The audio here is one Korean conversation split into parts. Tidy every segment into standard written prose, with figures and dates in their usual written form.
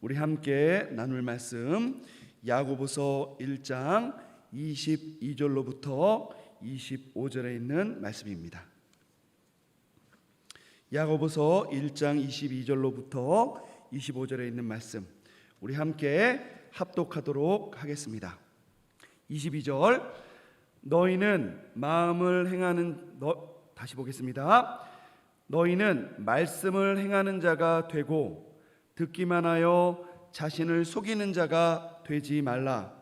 우리 함께 나눌 말씀 야고보서 1장 22절로부터 25절에 있는 말씀입니다. 야고보서 1장 22절로부터 25절에 있는 말씀 우리 함께 합독하도록 하겠습니다. 22절 너희는 마음을 행하는 다시 보겠습니다. 너희는 말씀을 행하는 자가 되고 듣기만 하여 자신을 속이는 자가 되지 말라.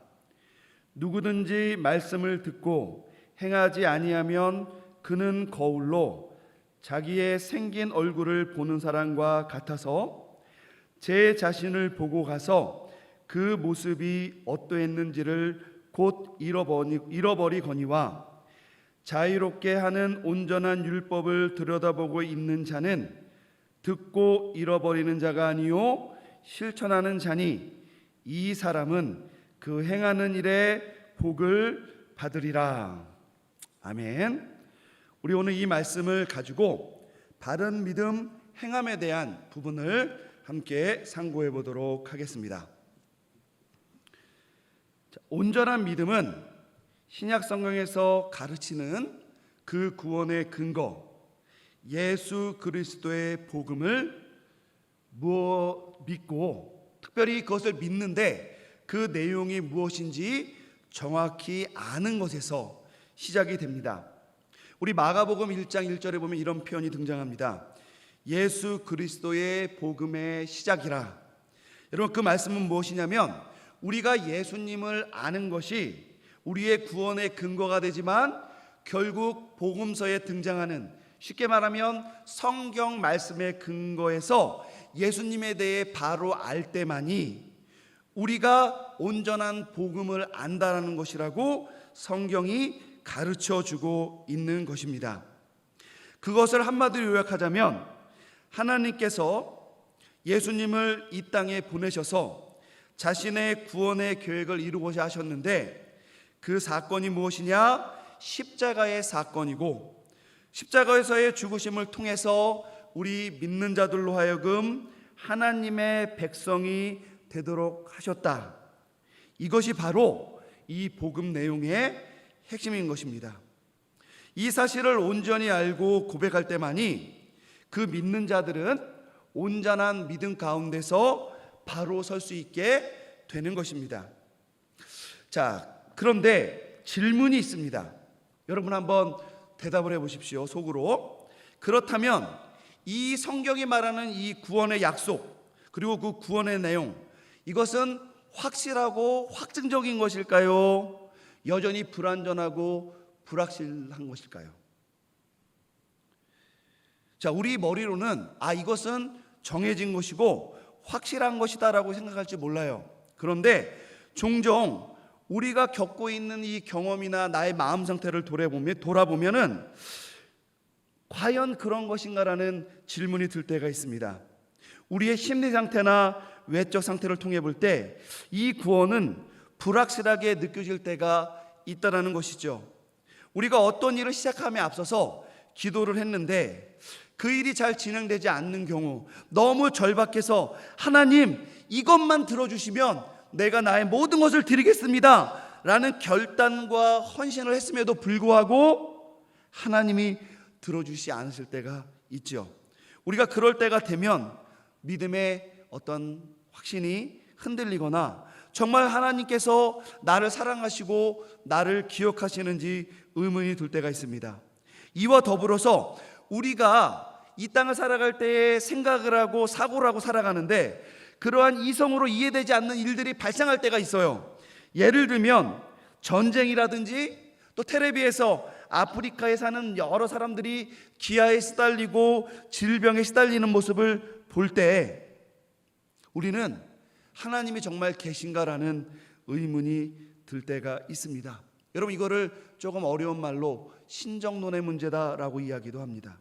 누구든지 말씀을 듣고 행하지 아니하면 그는 거울로 자기의 생긴 얼굴을 보는 사람과 같아서 제 자신을 보고 가서 그 모습이 어떠했는지를 곧 잃어버리거니와 자유롭게 하는 온전한 율법을 들여다보고 있는 자는 듣고 잃어버리는 자가 아니요 실천하는 자니 이 사람은 그 행하는 일에 복을 받으리라. 아멘. 우리 오늘 이 말씀을 가지고 바른 믿음 행함에 대한 부분을 함께 상고해 보도록 하겠습니다. 온전한 믿음은 신약 성경에서 가르치는 그 구원의 근거 예수 그리스도의 복음을 믿고 특별히 그것을 믿는데 그 내용이 무엇인지 정확히 아는 것에서 시작이 됩니다. 우리 마가복음 1장 1절에 보면 이런 표현이 등장합니다. 예수 그리스도의 복음의 시작이라. 여러분 그 말씀은 무엇이냐면 우리가 예수님을 아는 것이 우리의 구원의 근거가 되지만 결국 복음서에 등장하는 쉽게 말하면 성경 말씀의 근거에서 예수님에 대해 바로 알 때만이 우리가 온전한 복음을 안다라는 것이라고 성경이 가르쳐주고 있는 것입니다. 그것을 한마디로 요약하자면 하나님께서 예수님을 이 땅에 보내셔서 자신의 구원의 계획을 이루고자 하셨는데 그 사건이 무엇이냐? 십자가의 사건이고 십자가에서의 죽으심을 통해서 우리 믿는 자들로 하여금 하나님의 백성이 되도록 하셨다. 이것이 바로 이 복음 내용의 핵심인 것입니다. 이 사실을 온전히 알고 고백할 때만이 그 믿는 자들은 온전한 믿음 가운데서 바로 설 수 있게 되는 것입니다. 자, 그런데 질문이 있습니다. 여러분 한번 대답을 해보십시오. 속으로. 그렇다면 이 성경이 말하는 이 구원의 약속 그리고 그 구원의 내용 이것은 확실하고 확증적인 것일까요? 여전히 불완전하고 불확실한 것일까요? 자, 우리 머리로는 이것은 정해진 것이고 확실한 것이다라고 생각할지 몰라요. 그런데 종종 우리가 겪고 있는 이 경험이나 나의 마음 상태를 돌아보면은 과연 그런 것인가라는 질문이 들 때가 있습니다. 우리의 심리 상태나 외적 상태를 통해 볼 때 이 구원은 불확실하게 느껴질 때가 있다라는 것이죠. 우리가 어떤 일을 시작함에 앞서서 기도를 했는데 그 일이 잘 진행되지 않는 경우 너무 절박해서 하나님 이것만 들어주시면 내가 나의 모든 것을 드리겠습니다 라는 결단과 헌신을 했음에도 불구하고 하나님이 들어주시지 않으실 때가 있죠. 우리가 그럴 때가 되면 믿음의 어떤 확신이 흔들리거나 정말 하나님께서 나를 사랑하시고 나를 기억하시는지 의문이 들 때가 있습니다. 이와 더불어서 우리가 이 땅을 살아갈 때에 생각을 하고 사고를 하고 살아가는데 그러한 이성으로 이해되지 않는 일들이 발생할 때가 있어요. 예를 들면 전쟁이라든지 또 텔레비에서 아프리카에 사는 여러 사람들이 기아에 시달리고 질병에 시달리는 모습을 볼 때 우리는 하나님이 정말 계신가라는 의문이 들 때가 있습니다. 여러분 이거를 조금 어려운 말로 신정론의 문제다라고 이야기도 합니다.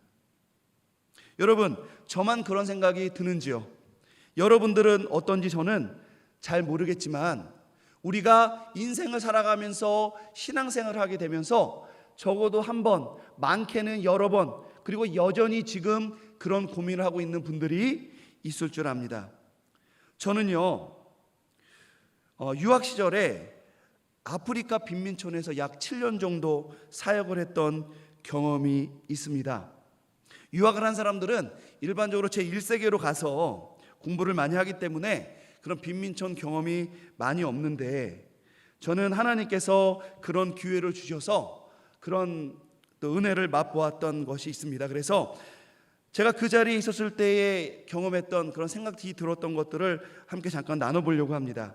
여러분 저만 그런 생각이 드는지요? 여러분들은 어떤지 저는 잘 모르겠지만 우리가 인생을 살아가면서 신앙생활을 하게 되면서 적어도 한 번, 많게는 여러 번, 그리고 여전히 지금 그런 고민을 하고 있는 분들이 있을 줄 압니다. 저는요, 유학 시절에 아프리카 빈민촌에서 약 7년 정도 사역을 했던 경험이 있습니다. 유학을 한 사람들은 일반적으로 제1세계로 가서 공부를 많이 하기 때문에 그런 빈민촌 경험이 많이 없는데, 저는 하나님께서 그런 기회를 주셔서 그런 또 은혜를 맛보았던 것이 있습니다. 그래서 제가 그 자리에 있었을 때에 경험했던 그런 생각이 들었던 것들을 함께 잠깐 나눠보려고 합니다.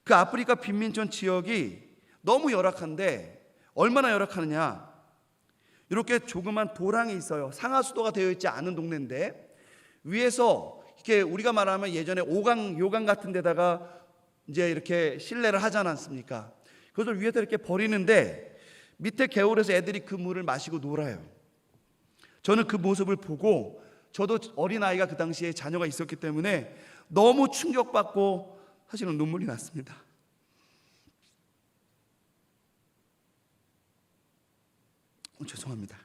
그 아프리카 빈민촌 지역이 너무 열악한데, 얼마나 열악하느냐, 이렇게 조그만 도랑이 있어요. 상하수도가 되어 있지 않은 동네인데, 위에서 이렇게 우리가 말하면 예전에 요강 같은 데다가 이제 이렇게 실내를 하지 않았습니까? 그것을 위에서 이렇게 버리는데 밑에 개울에서 애들이 그 물을 마시고 놀아요. 저는 그 모습을 보고, 저도 어린아이가 그 당시에 자녀가 있었기 때문에 너무 충격받고 사실은 눈물이 났습니다. 죄송합니다.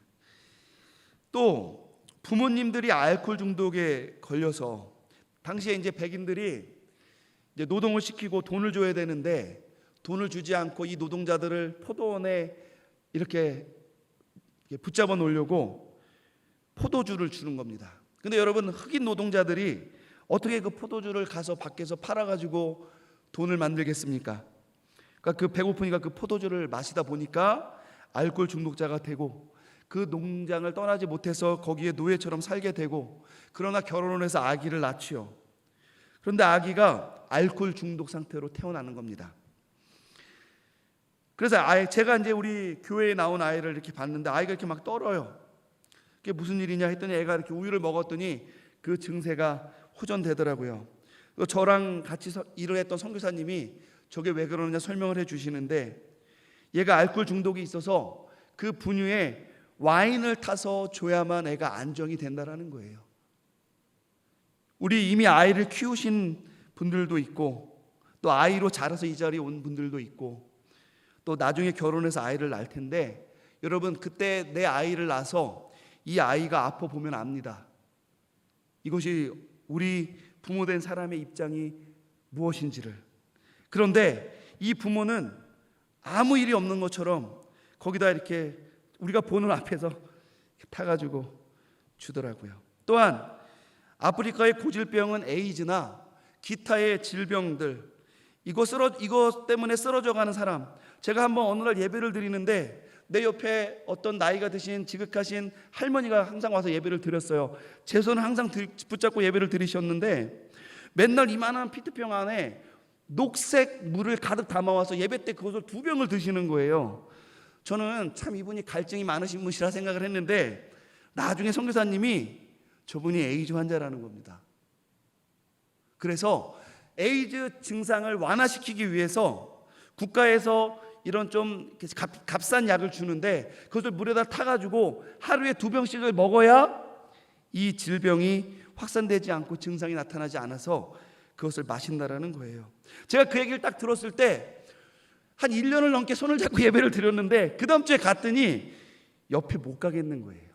또 부모님들이 알코올 중독에 걸려서, 당시에 이제 백인들이 이제 노동을 시키고 돈을 줘야 되는데 돈을 주지 않고 이 노동자들을 포도원에 이렇게 붙잡아 놓으려고 포도주를 주는 겁니다. 근데 여러분, 흑인 노동자들이 어떻게 그 포도주를 가서 밖에서 팔아가지고 돈을 만들겠습니까? 그러니까 그 배고프니까 그 포도주를 마시다 보니까 알코올 중독자가 되고, 그 농장을 떠나지 못해서 거기에 노예처럼 살게 되고, 그러나 결혼을 해서 아기를 낳지요. 그런데 아기가 알코올 중독 상태로 태어나는 겁니다. 그래서 제가 이제 우리 교회에 나온 아이를 이렇게 봤는데 아이가 이렇게 막 떨어요. 그게 무슨 일이냐 했더니 애가 이렇게 우유를 먹었더니 그 증세가 호전되더라고요. 저랑 같이 일을 했던 선교사님이 저게 왜 그러느냐 설명을 해 주시는데, 얘가 알코올 중독이 있어서 그 분유에 와인을 타서 줘야만 애가 안정이 된다라는 거예요. 우리 이미 아이를 키우신 분들도 있고, 또 아이로 자라서 이 자리에 온 분들도 있고, 또 나중에 결혼해서 아이를 낳을 텐데, 여러분, 그때 내 아이를 낳아서 이 아이가 아파 보면 압니다. 이것이 우리 부모된 사람의 입장이 무엇인지를. 그런데 이 부모는 아무 일이 없는 것처럼 거기다 이렇게 우리가 보는 앞에서 타가지고 주더라고요. 또한 아프리카의 고질병은 에이즈나 기타의 질병들, 이것 때문에 쓰러져가는 사람. 제가 한번 어느 날 예배를 드리는데 내 옆에 어떤 나이가 드신 지극하신 할머니가 항상 와서 예배를 드렸어요. 제 손을 항상 붙잡고 예배를 드리셨는데, 맨날 이만한 피트병 안에 녹색 물을 가득 담아와서 예배 때 그것을 2병을 드시는 거예요. 저는 참 이분이 갈증이 많으신 분이라 생각을 했는데, 나중에 선교사님이 저분이 에이즈 환자라는 겁니다. 그래서 에이즈 증상을 완화시키기 위해서 국가에서 이런 좀 값싼 약을 주는데, 그것을 물에다 타가지고 하루에 2병씩을 먹어야 이 질병이 확산되지 않고 증상이 나타나지 않아서 그것을 마신다라는 거예요. 제가 그 얘기를 딱 들었을 때 한 1년을 넘게 손을 잡고 예배를 드렸는데, 그 다음 주에 갔더니 옆에 못 가겠는 거예요.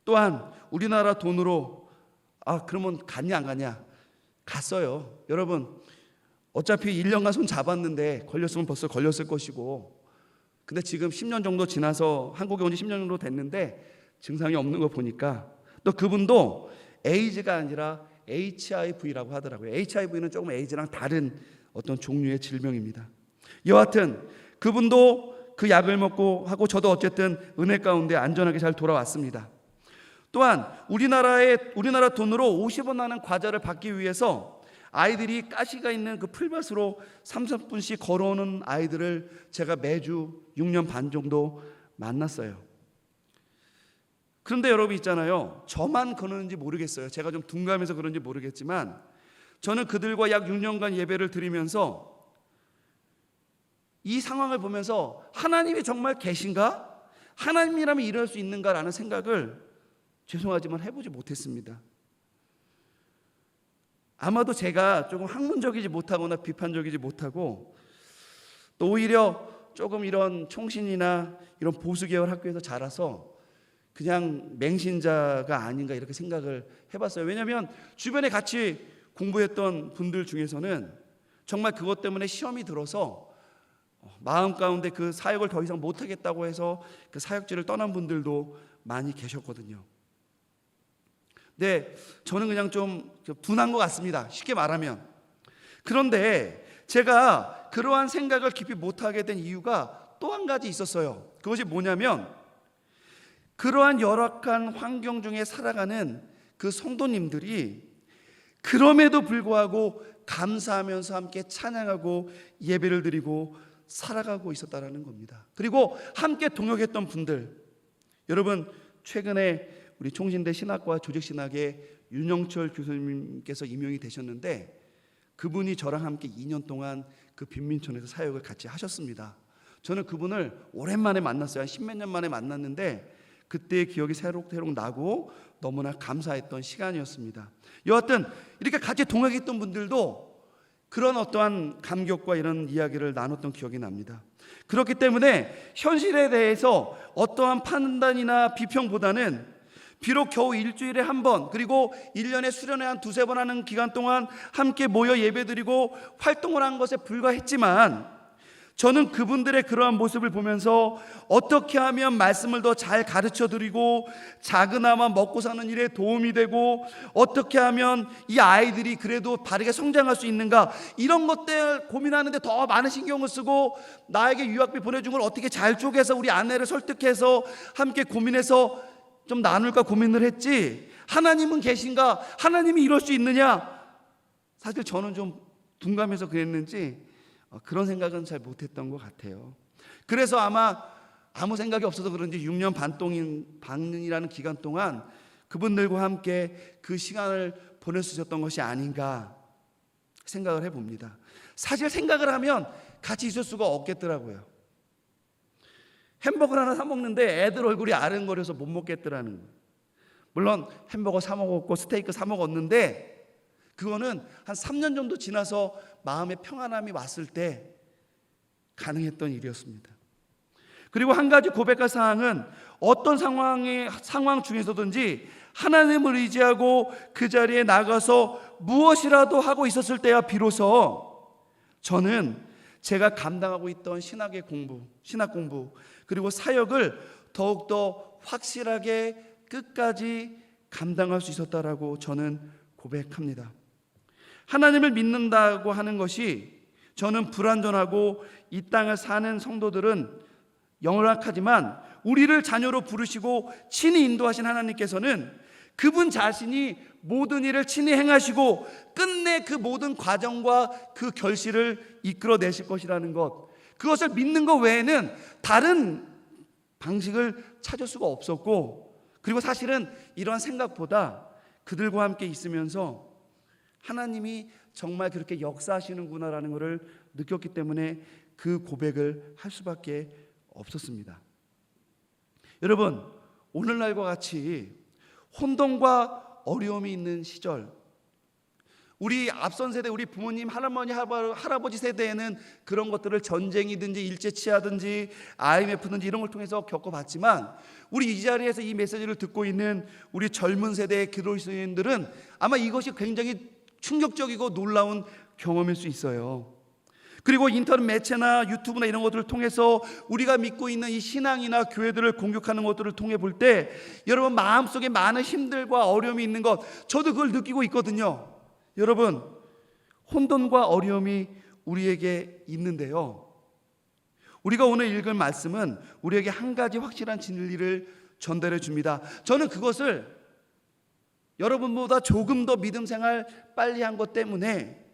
또한 우리나라 돈으로 그러면 갔냐 안 가냐? 갔어요. 여러분, 어차피 1년간 손 잡았는데 걸렸으면 벌써 걸렸을 것이고, 근데 지금 10년 정도 지나서 한국에 온 지 10년 정도 됐는데 증상이 없는 거 보니까, 또 그분도 에이즈가 아니라 HIV라고 하더라고요. HIV는 조금 에이즈랑 다른 어떤 종류의 질병입니다. 여하튼 그분도 그 약을 먹고 하고, 저도 어쨌든 은혜 가운데 안전하게 잘 돌아왔습니다. 또한 우리나라 돈으로 50원 하는 과자를 받기 위해서 아이들이 가시가 있는 그 풀밭으로 3-4분씩 걸어오는 아이들을 제가 매주 6년 반 정도 만났어요. 그런데 여러분 있잖아요, 저만 그러는지 모르겠어요. 제가 좀 둔감해서 그런지 모르겠지만, 저는 그들과 약 6년간 예배를 드리면서 이 상황을 보면서 하나님이 정말 계신가? 하나님이라면 이럴 수 있는가라는 생각을 죄송하지만 해보지 못했습니다. 아마도 제가 조금 학문적이지 못하거나 비판적이지 못하고, 또 오히려 조금 이런 총신이나 이런 보수계열 학교에서 자라서 그냥 맹신자가 아닌가 이렇게 생각을 해봤어요. 왜냐하면 주변에 같이 공부했던 분들 중에서는 정말 그것 때문에 시험이 들어서 마음 가운데 그 사역을 더 이상 못하겠다고 해서 그 사역지를 떠난 분들도 많이 계셨거든요. 네, 저는 그냥 좀 둔한 것 같습니다. 쉽게 말하면. 그런데 제가 그러한 생각을 깊이 못하게 된 이유가 또 한 가지 있었어요. 그것이 뭐냐면 그러한 열악한 환경 중에 살아가는 그 성도님들이 그럼에도 불구하고 감사하면서 함께 찬양하고 예배를 드리고 살아가고 있었다라는 겁니다. 그리고 함께 동역했던 분들, 여러분 최근에 우리 총신대 신학과 조직신학의 윤영철 교수님께서 임명이 되셨는데 그분이 저랑 함께 2년 동안 그 빈민촌에서 사역을 같이 하셨습니다. 저는 그분을 오랜만에 만났어요. 한 10몇 년 만에 만났는데 그때의 기억이 새록새록 나고 너무나 감사했던 시간이었습니다. 여하튼 이렇게 같이 동역했던 분들도 그런 어떠한 감격과 이런 이야기를 나눴던 기억이 납니다. 그렇기 때문에 현실에 대해서 어떠한 판단이나 비평보다는 비록 겨우 일주일에 한 번 그리고 1년에 수련회 한 두세 번 하는 기간 동안 함께 모여 예배드리고 활동을 한 것에 불과했지만 저는 그분들의 그러한 모습을 보면서 어떻게 하면 말씀을 더 잘 가르쳐드리고 작은아마 먹고 사는 일에 도움이 되고 어떻게 하면 이 아이들이 그래도 바르게 성장할 수 있는가 이런 것들 고민하는데 더 많은 신경을 쓰고 나에게 유학비 보내준 걸 어떻게 잘 쪼개서 우리 아내를 설득해서 함께 고민해서 좀 나눌까 고민을 했지 하나님은 계신가? 하나님이 이럴 수 있느냐? 사실 저는 좀 둔감해서 그랬는지 그런 생각은 잘 못했던 것 같아요. 그래서 아마 아무 생각이 없어서 그런지 6년 반이라는 기간 동안 그분들과 함께 그 시간을 보낼 수 있었던 것이 아닌가 생각을 해봅니다. 사실 생각을 하면 같이 있을 수가 없겠더라고요. 햄버거를 하나 사 먹는데 애들 얼굴이 아른거려서 못 먹겠더라는 거예요. 물론 햄버거 사 먹었고 스테이크 사 먹었는데 그거는 한 3년 정도 지나서 마음의 평안함이 왔을 때 가능했던 일이었습니다. 그리고 한 가지 고백할 사항은 어떤 상황 중에서든지 하나님을 의지하고 그 자리에 나가서 무엇이라도 하고 있었을 때야 비로소 저는 제가 감당하고 있던 신학 공부 그리고 사역을 더욱더 확실하게 끝까지 감당할 수 있었다라고 저는 고백합니다. 하나님을 믿는다고 하는 것이 저는 불완전하고 이 땅을 사는 성도들은 영락하지만 우리를 자녀로 부르시고 친히 인도하신 하나님께서는 그분 자신이 모든 일을 친히 행하시고 끝내 그 모든 과정과 그 결실을 이끌어내실 것이라는 것, 그것을 믿는 것 외에는 다른 방식을 찾을 수가 없었고, 그리고 사실은 이러한 생각보다 그들과 함께 있으면서 하나님이 정말 그렇게 역사하시는구나라는 것을 느꼈기 때문에 그 고백을 할 수밖에 없었습니다. 여러분, 오늘날과 같이 혼돈과 어려움이 있는 시절, 우리 앞선 세대, 우리 부모님, 할머니, 할아버지 세대에는 그런 것들을 전쟁이든지 일제치하든지 IMF든지 이런 걸 통해서 겪어봤지만 우리 이 자리에서 이 메시지를 듣고 있는 우리 젊은 세대의 그리스도인들은 아마 이것이 굉장히 충격적이고 놀라운 경험일 수 있어요. 그리고 인터넷 매체나 유튜브나 이런 것들을 통해서 우리가 믿고 있는 이 신앙이나 교회들을 공격하는 것들을 통해 볼 때 여러분 마음속에 많은 힘들과 어려움이 있는 것, 저도 그걸 느끼고 있거든요. 여러분, 혼돈과 어려움이 우리에게 있는데요, 우리가 오늘 읽을 말씀은 우리에게 한 가지 확실한 진리를 전달해 줍니다. 저는 그것을 여러분보다 조금 더 믿음 생활 빨리 한 것 때문에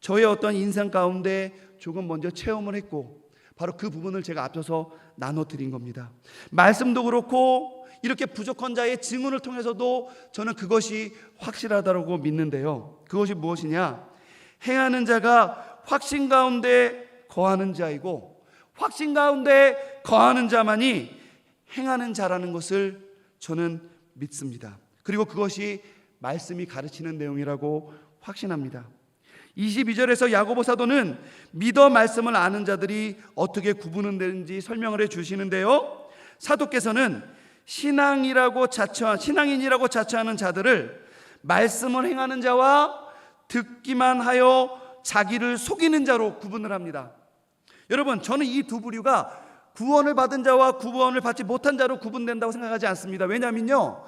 저의 어떤 인생 가운데 조금 먼저 체험을 했고 바로 그 부분을 제가 앞서서 나눠드린 겁니다. 말씀도 그렇고 이렇게 부족한 자의 증언을 통해서도 저는 그것이 확실하다고 믿는데요, 그것이 무엇이냐? 행하는 자가 확신 가운데 거하는 자이고 확신 가운데 거하는 자만이 행하는 자라는 것을 저는 믿습니다. 그리고 그것이 말씀이 가르치는 내용이라고 확신합니다. 22절에서 야고보 사도는 믿어 말씀을 아는 자들이 어떻게 구분은 되는지 설명을 해 주시는데요, 사도께서는 신앙인이라고 자처하는 자들을 말씀을 행하는 자와 듣기만 하여 자기를 속이는 자로 구분을 합니다. 여러분, 저는 이 두 부류가 구원을 받은 자와 구원을 받지 못한 자로 구분된다고 생각하지 않습니다. 왜냐하면요,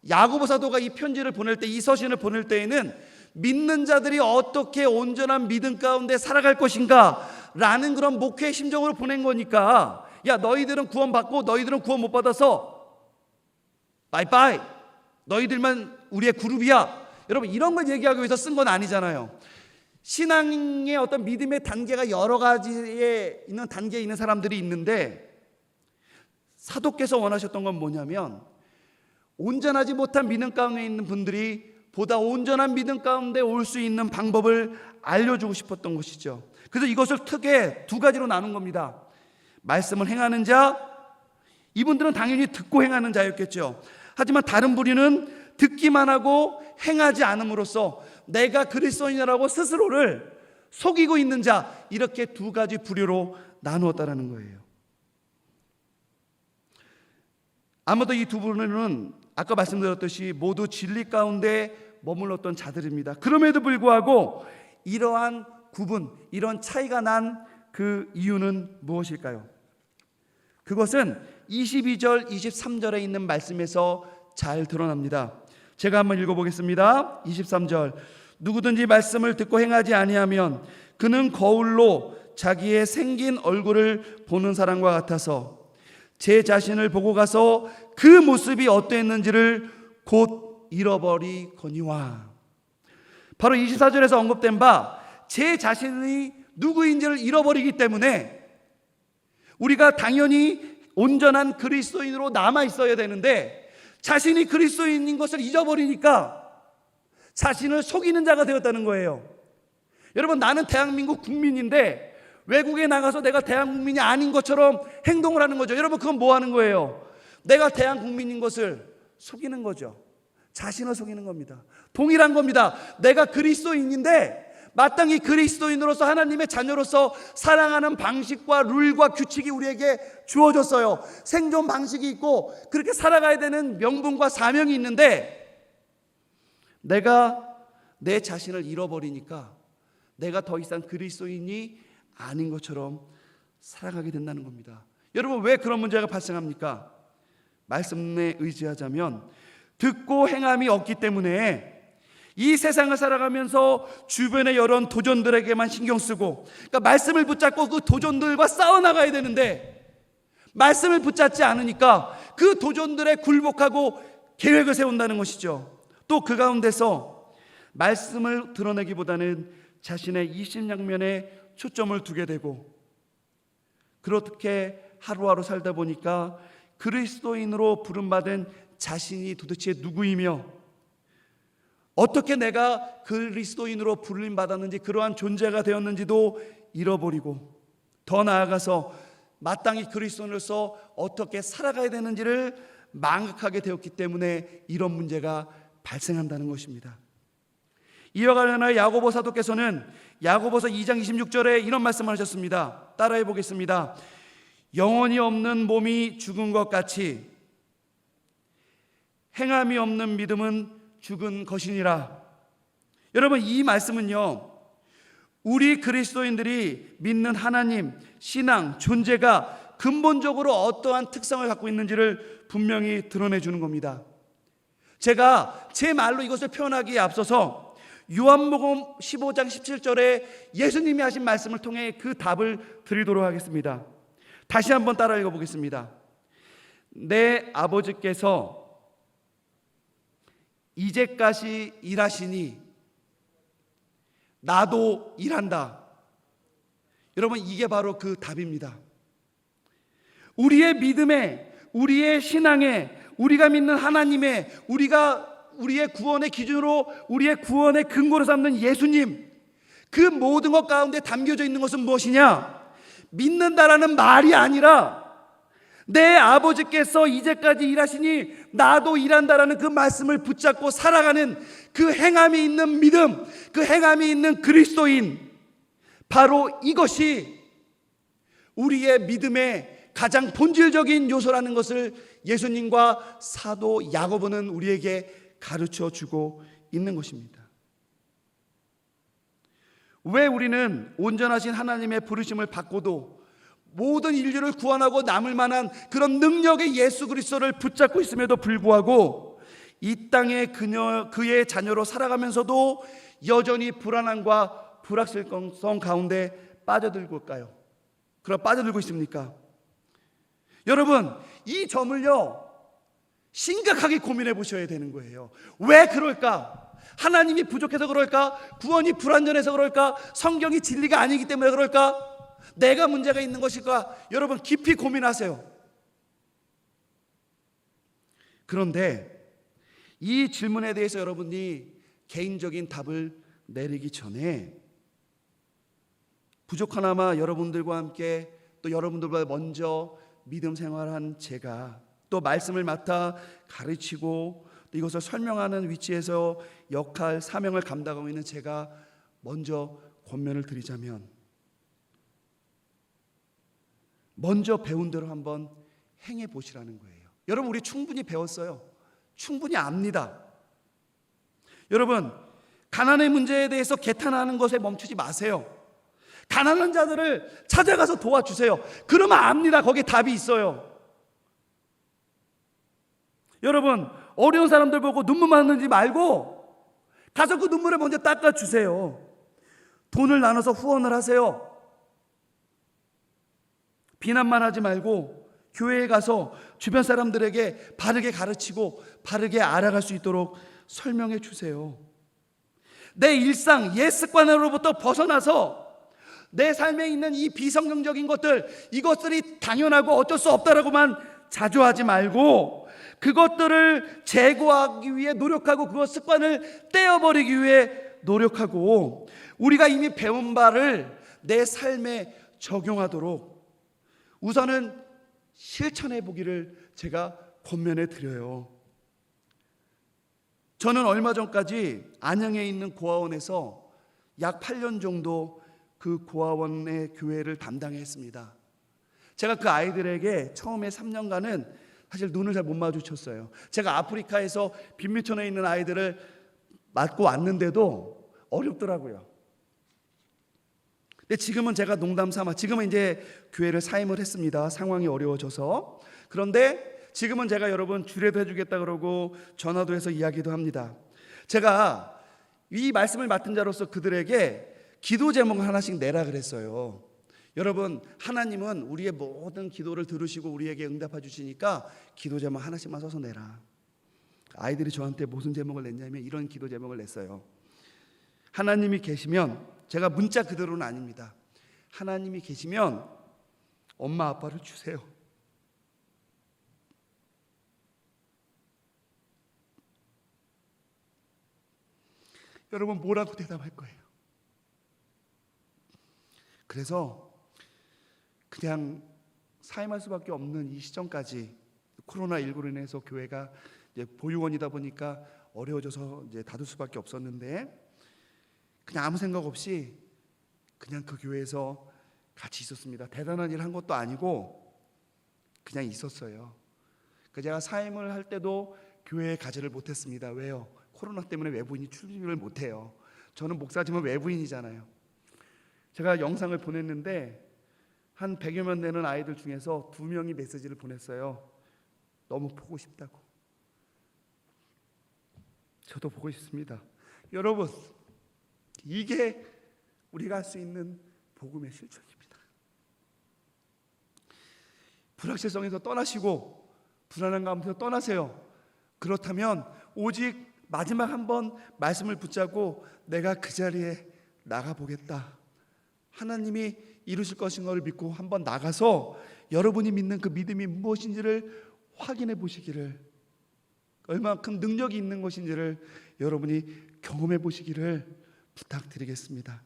야고보 사도가 이 편지를 보낼 때, 이 서신을 보낼 때에는 믿는 자들이 어떻게 온전한 믿음 가운데 살아갈 것인가 라는 그런 목회의 심정으로 보낸 거니까, 야, 너희들은 구원 받고 너희들은 구원 못 받아서 바이바이, 너희들만 우리의 그룹이야, 여러분, 이런 걸 얘기하기 위해서 쓴 건 아니잖아요. 신앙의 어떤 믿음의 단계가 여러 가지에 있는 단계에 있는 사람들이 있는데, 사도께서 원하셨던 건 뭐냐면, 온전하지 못한 믿음 가운데 있는 분들이 보다 온전한 믿음 가운데 올 수 있는 방법을 알려주고 싶었던 것이죠. 그래서 이것을 크게 두 가지로 나눈 겁니다. 말씀을 행하는 자, 이분들은 당연히 듣고 행하는 자였겠죠. 하지만 다른 부류는 듣기만 하고 행하지 않음으로써 내가 그리스도인이라고 스스로를 속이고 있는 자, 이렇게 두 가지 부류로 나누었다라는 거예요. 아무도 이 두 부류는 아까 말씀드렸듯이 모두 진리 가운데 머물렀던 자들입니다. 그럼에도 불구하고 이러한 구분, 이런 차이가 난 그 이유는 무엇일까요? 그것은 22절, 23절에 있는 말씀에서 잘 드러납니다. 제가 한번 읽어보겠습니다. 23절, 누구든지 말씀을 듣고 행하지 아니하면 그는 거울로 자기의 생긴 얼굴을 보는 사람과 같아서 제 자신을 보고 가서 그 모습이 어떠했는지를 곧 잃어버리거니와. 바로 24절에서 언급된 바, 제 자신이 누구인지를 잃어버리기 때문에 우리가 당연히 온전한 그리스도인으로 남아 있어야 되는데, 자신이 그리스도인인 것을 잊어버리니까 자신을 속이는 자가 되었다는 거예요. 여러분, 나는 대한민국 국민인데 외국에 나가서 내가 대한국민이 아닌 것처럼 행동을 하는 거죠. 여러분, 그건 뭐 하는 거예요? 내가 대한국민인 것을 속이는 거죠. 자신을 속이는 겁니다. 동일한 겁니다. 내가 그리스도인인데 마땅히 그리스도인으로서 하나님의 자녀로서 사랑하는 방식과 룰과 규칙이 우리에게 주어졌어요. 생존 방식이 있고 그렇게 살아가야 되는 명분과 사명이 있는데, 내가 내 자신을 잃어버리니까 내가 더 이상 그리스도인이 아닌 것처럼 살아가게 된다는 겁니다. 여러분, 왜 그런 문제가 발생합니까? 말씀에 의지하자면 듣고 행함이 없기 때문에 이 세상을 살아가면서 주변의 여러 도전들에게만 신경 쓰고, 그러니까 말씀을 붙잡고 그 도전들과 싸워나가야 되는데 말씀을 붙잡지 않으니까 그 도전들에 굴복하고 계획을 세운다는 것이죠. 또 그 가운데서 말씀을 드러내기보다는 자신의 이심양면에 초점을 두게 되고, 그렇게 하루하루 살다 보니까 그리스도인으로 부름받은 자신이 도대체 누구이며 어떻게 내가 그리스도인으로 부름받았는지, 그러한 존재가 되었는지도 잃어버리고, 더 나아가서 마땅히 그리스도인으로서 어떻게 살아가야 되는지를 망각하게 되었기 때문에 이런 문제가 발생한다는 것입니다. 이와 관련하여 야고보 사도께서는 야고보서 2장 26절에 이런 말씀을 하셨습니다. 따라해 보겠습니다. 영혼이 없는 몸이 죽은 것 같이 행함이 없는 믿음은 죽은 것이니라. 여러분, 이 말씀은요, 우리 그리스도인들이 믿는 하나님, 신앙, 존재가 근본적으로 어떠한 특성을 갖고 있는지를 분명히 드러내 주는 겁니다. 제가 제 말로 이것을 표현하기에 앞서서 요한복음 15장 17절에 예수님이 하신 말씀을 통해 그 답을 드리도록 하겠습니다. 다시 한번 따라 읽어보겠습니다. 내 아버지께서 이제까지 일하시니 나도 일한다. 여러분, 이게 바로 그 답입니다. 우리의 믿음에, 우리의 신앙에, 우리가 믿는 하나님의, 우리의 구원의 기준으로, 우리의 구원의 근거로 삼는 예수님, 그 모든 것 가운데 담겨져 있는 것은 무엇이냐? 믿는다라는 말이 아니라 내 아버지께서 이제까지 일하시니 나도 일한다라는 그 말씀을 붙잡고 살아가는 그 행함이 있는 믿음, 그 행함이 있는 그리스도인, 바로 이것이 우리의 믿음의 가장 본질적인 요소라는 것을 예수님과 사도 야고보는 우리에게 가르쳐 주고 있는 것입니다. 왜 우리는 온전하신 하나님의 부르심을 받고도 모든 인류를 구원하고 남을 만한 그런 능력의 예수 그리스도를 붙잡고 있음에도 불구하고 이 땅에 그의 자녀로 살아가면서도 여전히 불안함과 불확실성 가운데 빠져들고일까요? 그럼 빠져들고 있습니까? 여러분, 이 점을요 심각하게 고민해 보셔야 되는 거예요. 왜 그럴까? 하나님이 부족해서 그럴까? 구원이 불완전해서 그럴까? 성경이 진리가 아니기 때문에 그럴까? 내가 문제가 있는 것일까? 여러분 깊이 고민하세요. 그런데 이 질문에 대해서 여러분이 개인적인 답을 내리기 전에 부족하나마 여러분들과 함께 또 여러분들보다 먼저 믿음 생활한 제가 또 말씀을 맡아 가르치고 또 이것을 설명하는 위치에서 역할, 사명을 감당하고 있는 제가 먼저 권면을 드리자면 먼저 배운 대로 한번 행해 보시라는 거예요. 여러분 우리 충분히 배웠어요. 충분히 압니다. 여러분 가난의 문제에 대해서 개탄하는 것에 멈추지 마세요. 가난한 자들을 찾아가서 도와주세요. 그러면 압니다. 거기에 답이 있어요. 여러분 어려운 사람들 보고 눈물 맞는지 말고 가서 그 눈물을 먼저 닦아주세요. 돈을 나눠서 후원을 하세요. 비난만 하지 말고 교회에 가서 주변 사람들에게 바르게 가르치고 바르게 알아갈 수 있도록 설명해 주세요. 내 일상, 옛 습관으로부터 벗어나서 내 삶에 있는 이 비성경적인 것들, 이것들이 당연하고 어쩔 수 없다라고만 자조하지 말고 그것들을 제거하기 위해 노력하고 그 습관을 떼어버리기 위해 노력하고 우리가 이미 배운 바를 내 삶에 적용하도록 우선은 실천해 보기를 제가 권면해 드려요. 저는 얼마 전까지 안양에 있는 고아원에서 약 8년 정도 그 고아원의 교회를 담당했습니다. 제가 그 아이들에게 처음에 3년간은 사실 눈을 잘 못 마주쳤어요. 제가 아프리카에서 빈민촌에 있는 아이들을 맡고 왔는데도 어렵더라고요. 근데 지금은 제가 농담 삼아 지금은 이제 교회를 사임을 했습니다. 상황이 어려워져서. 그런데 지금은 제가 여러분 주례도 해주겠다 그러고 전화도 해서 이야기도 합니다. 제가 이 말씀을 맡은 자로서 그들에게 기도 제목 하나씩 내라 그랬어요. 여러분 하나님은 우리의 모든 기도를 들으시고 우리에게 응답해 주시니까 기도 제목 하나씩만 써서 내라. 아이들이 저한테 무슨 제목을 냈냐면 이런 기도 제목을 냈어요. 하나님이 계시면, 제가 문자 그대로는 아닙니다. 하나님이 계시면 엄마 아빠를 주세요. 여러분 뭐라고 대답할 거예요? 그래서 그냥 사임할 수밖에 없는 이 시점까지 코로나19로 인해서 교회가 이제 보육원이다 보니까 어려워져서 이제 닫을 수밖에 없었는데 그냥 아무 생각 없이 그냥 그 교회에서 같이 있었습니다. 대단한 일 한 것도 아니고 그냥 있었어요. 제가 사임을 할 때도 교회에 가지를 못했습니다. 왜요? 코로나 때문에 외부인이 출입을 못해요. 저는 목사지만 외부인이잖아요. 제가 영상을 보냈는데 한 100여 명 되는 아이들 중에서 2명이 메시지를 보냈어요. 너무 보고 싶다고. 저도 보고 싶습니다. 여러분 이게 우리가 할 수 있는 복음의 실천입니다. 불확실성에서 떠나시고 불안한 가운데서 떠나세요. 그렇다면 오직 마지막 한번 말씀을 붙잡고 내가 그 자리에 나가보겠다. 하나님이 이루실 것인 것을 믿고 한번 나가서 여러분이 믿는 그 믿음이 무엇인지를 확인해 보시기를, 얼마큼 능력이 있는 것인지를 여러분이 경험해 보시기를 부탁드리겠습니다.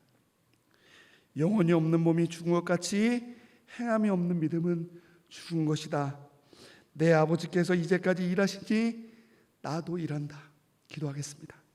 영혼이 없는 몸이 죽은 것 같이 행함이 없는 믿음은 죽은 것이다. 내 아버지께서 이제까지 일하시니 나도 일한다. 기도하겠습니다.